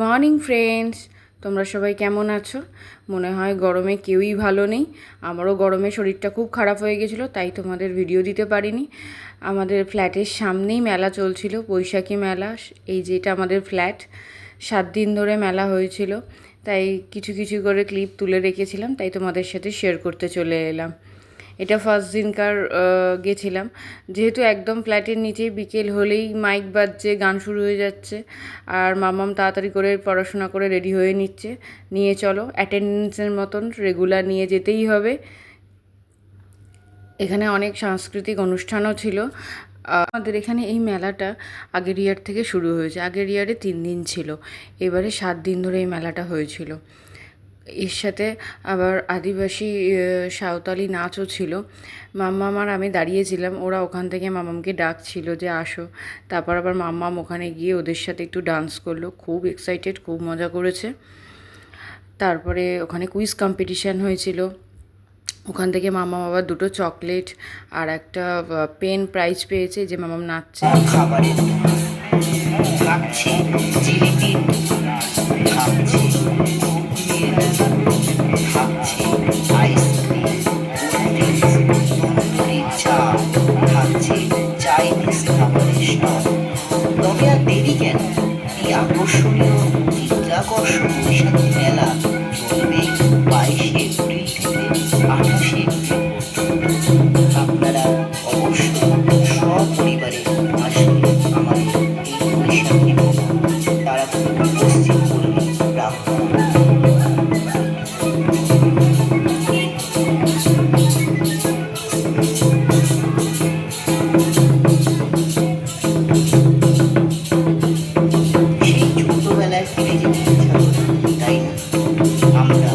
Morning friends, তোমরা সবাই কেমন আছো? মনে হয় গরমে কেউই ভালো নেই। আমারও গরমে শরীরটা খুব খারাপ হয়ে গেছিলো, তাই তোমাদের ভিডিও দিতে পারিনি। আমাদের ফ্ল্যাটের সামনেই মেলা চলছিল, বৈশাখী মেলা। এই যে এটা আমাদের ফ্ল্যাট, 7 দিন ধরে মেলা হয়েছিল, তাই কিছু কিছু করে ক্লিপ তুলে রেখেছিলাম, তাই তোমাদের সাথে শেয়ার করতে চলে এলাম। এটা ফার্স্ট দিনকার গেছিলাম, যেহেতু একদম ফ্ল্যাটের নিচেই, বিকেল হলেই মাইক বাজছে, গান শুরু হয়ে যাচ্ছে, আর মামাম তাড়াতাড়ি করে পড়াশোনা করে রেডি হয়ে নিচ্ছে, নিয়ে চলো অ্যাটেন্ডেন্সের মতন রেগুলার নিয়ে যেতেই হবে। এখানে অনেক সাংস্কৃতিক অনুষ্ঠানও ছিল। আমাদের এখানে এই মেলাটা আগের ইয়ার থেকে শুরু হয়েছে। আগের ইয়ারে 3 দিন ছিল, এবারে 7 দিন ধরে এই মেলাটা হয়েছিল। এর সাথে আবার আদিবাসী সাঁওতালি নাচও ছিল। মাম্মাম আর আমি দাঁড়িয়েছিলাম, ওরা ওখান থেকে মামামকে ডাকছিল যে আসো। তারপর আবার মাম্মাম ওখানে গিয়ে ওদের সাথে একটু ডান্স করলো, খুব এক্সাইটেড, খুব মজা করেছে। তারপরে ওখানে কুইজ কম্পিটিশান হয়েছিল, ওখান থেকে মামাম আবার 2টো চকলেট আর একটা পেন প্রাইজ পেয়েছে, যে মামাম নাচছে। তবে আর দেরি কেন, এই আকর্ষণীয় চিত্রাকর্ষণ বৈশাখী মেলা চলবে 22শে এপ্রিল থেকে 28শে এপ্রিল পর্যন্ত। আপনারা অবশ্যই সপরিবারে আসলে আমাদের এই বৈশাখী মেলা তারাপুর পশ্চিমপল্লী ব্রাহ্মণ। আমরা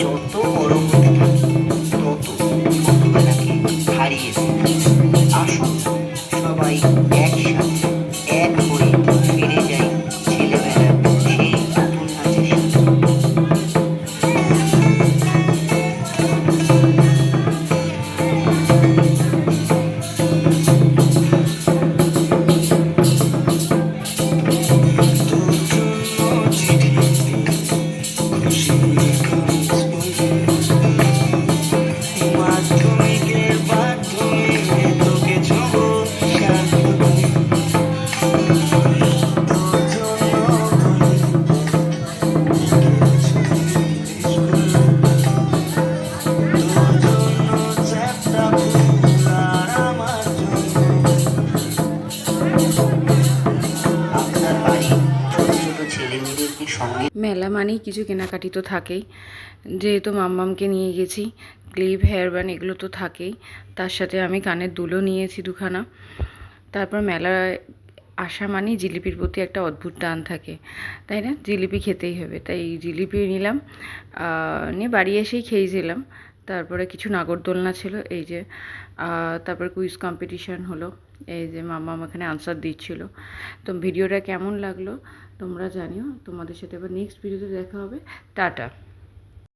যত বড় হতে থাকি তত ছোটবেলাকে হারিয়ে ফেলি। আসুন সবাই একসাথে এক হয়ে ফিরে যাই ছেলেবেলার সেই নতুন নাচের মেলা মানেই কিছু কেনাকাটি তো থাকেই, যেহেতু মাম্মামকে নিয়ে গেছি, ক্লিপ, হেয়ার ব্যান্ড এগুলো তো থাকেই। তার সাথে আমি কানের দুলও নিয়েছি 2খানা। তারপর মেলায় আসা মানেই জিলিপির প্রতি একটা অদ্ভুত টান থাকে, তাই না? জিলিপি খেতেই হবে, তাই জিলিপি নিলাম, নিয়ে বাড়ি এসেই খেয়েছিলাম। তারপরে কিছু নাগরদোলনা ছিল, এই যে। তারপর কুইজ কম্পিটিশান হলো, এই যে মাম্মাম এখানে আনসার দিচ্ছিল। তো ভিডিওটা কেমন লাগলো তোমরা জানিও। তোমাদের সাথে আবার নেক্সট ভিডিওতে দেখা হবে। টাটা।